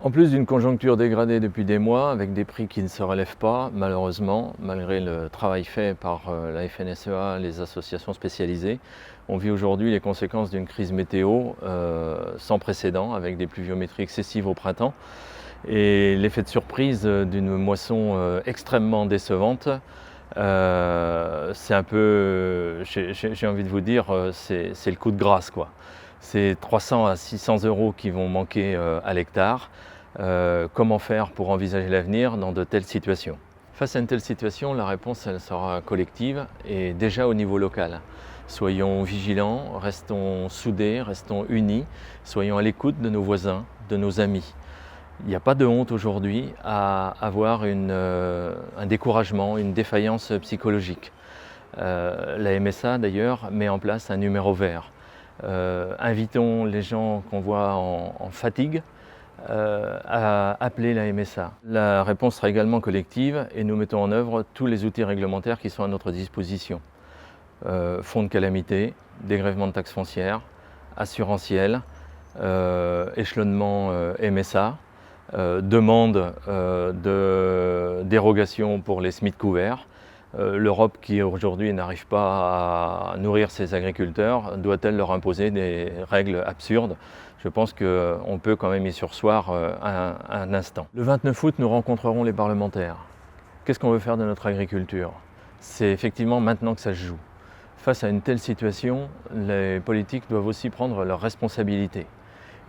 En plus d'une conjoncture dégradée depuis des mois, avec des prix qui ne se relèvent pas, malheureusement, malgré le travail fait par la FNSEA, les associations spécialisées, on vit aujourd'hui les conséquences d'une crise météo sans précédent, avec des pluviométries excessives au printemps, et l'effet de surprise d'une moisson extrêmement décevante. C'est un peu, j'ai envie de vous dire, c'est le coup de grâce, quoi. C'est 300 à 600 euros qui vont manquer à l'hectare. Comment faire pour envisager l'avenir dans de telles situations? Face à une telle situation, la réponse elle sera collective et déjà au niveau local. Soyons vigilants, restons soudés, restons unis, soyons à l'écoute de nos voisins, de nos amis. Il n'y a pas de honte aujourd'hui à avoir un découragement, une défaillance psychologique. La MSA d'ailleurs met en place un numéro vert. Invitons les gens qu'on voit en fatigue à appeler la MSA. La réponse sera également collective et nous mettons en œuvre tous les outils réglementaires qui sont à notre disposition. Fonds de calamité, dégrèvement de taxes foncières, assurantiel, échelonnement MSA, demande de dérogation pour les SMIC couverts. L'Europe qui aujourd'hui n'arrive pas à nourrir ses agriculteurs, doit-elle leur imposer des règles absurdes? Je pense qu'on peut quand même y surseoir un instant. Le 29 août, nous rencontrerons les parlementaires. Qu'est-ce qu'on veut faire de notre agriculture? C'est effectivement maintenant que ça se joue. Face à une telle situation, les politiques doivent aussi prendre leurs responsabilités.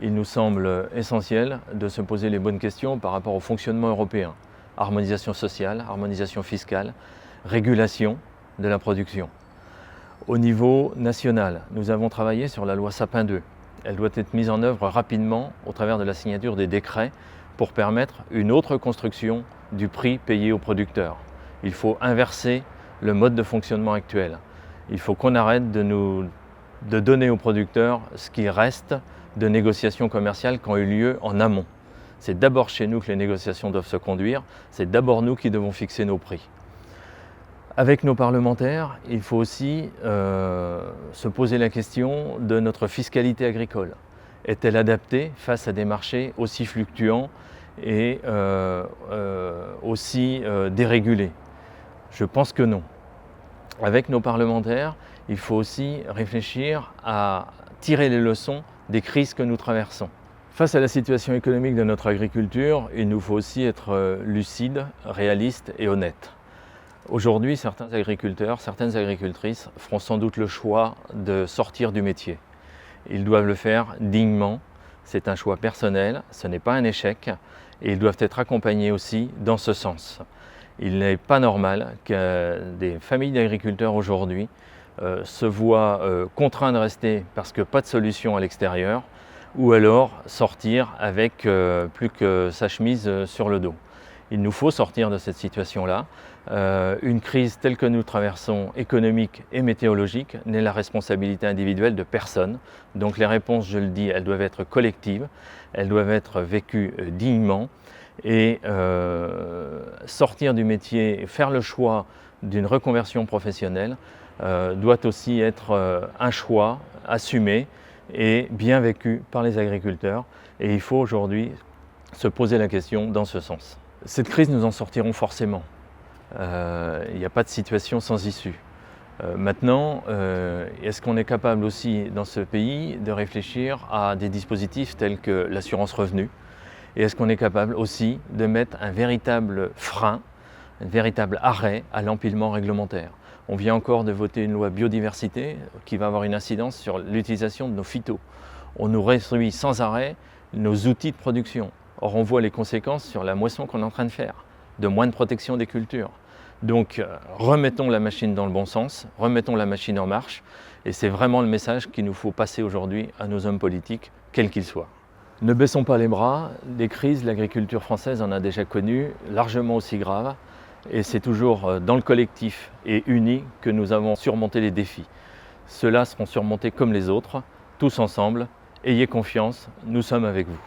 Il nous semble essentiel de se poser les bonnes questions par rapport au fonctionnement européen. Harmonisation sociale, harmonisation fiscale, régulation de la production. Au niveau national, nous avons travaillé sur la loi Sapin II. Elle doit être mise en œuvre rapidement au travers de la signature des décrets pour permettre une autre construction du prix payé aux producteurs. Il faut inverser le mode de fonctionnement actuel. Il faut qu'on arrête de donner aux producteurs ce qui reste de négociations commerciales qui ont eu lieu en amont. C'est d'abord chez nous que les négociations doivent se conduire, c'est d'abord nous qui devons fixer nos prix. Avec nos parlementaires, il faut aussi se poser la question de notre fiscalité agricole. Est-elle adaptée face à des marchés aussi fluctuants et aussi dérégulés? Je pense que non. Avec nos parlementaires, il faut aussi réfléchir à tirer les leçons des crises que nous traversons. Face à la situation économique de notre agriculture, il nous faut aussi être lucide, réaliste et honnête. Aujourd'hui, certains agriculteurs, certaines agricultrices feront sans doute le choix de sortir du métier. Ils doivent le faire dignement, c'est un choix personnel, ce n'est pas un échec et ils doivent être accompagnés aussi dans ce sens. Il n'est pas normal que des familles d'agriculteurs aujourd'hui se voient contraints de rester parce que pas de solution à l'extérieur ou alors sortir avec plus que sa chemise sur le dos. Il nous faut sortir de cette situation-là. Une crise telle que nous traversons, économique et météorologique, n'est la responsabilité individuelle de personne. Donc les réponses, je le dis, elles doivent être collectives, elles doivent être vécues dignement. Et sortir du métier, faire le choix d'une reconversion professionnelle doit aussi être un choix assumé et bien vécu par les agriculteurs. Et il faut aujourd'hui se poser la question dans ce sens. Cette crise, nous en sortirons forcément. Il n'y a pas de situation sans issue. Maintenant, est-ce qu'on est capable aussi dans ce pays de réfléchir à des dispositifs tels que l'assurance revenu? Et est-ce qu'on est capable aussi de mettre un véritable frein, un véritable arrêt à l'empilement réglementaire? On vient encore de voter une loi biodiversité qui va avoir une incidence sur l'utilisation de nos phytos. On nous réduit sans arrêt nos outils de production. Or, on voit les conséquences sur la moisson qu'on est en train de faire, de moins de protection des cultures. Donc, remettons la machine dans le bon sens, remettons la machine en marche, et c'est vraiment le message qu'il nous faut passer aujourd'hui à nos hommes politiques, quels qu'ils soient. Ne baissons pas les bras, des crises, l'agriculture française en a déjà connu, largement aussi graves, et c'est toujours dans le collectif et uni que nous avons surmonté les défis. Ceux-là seront surmontés comme les autres, tous ensemble. Ayez confiance, nous sommes avec vous.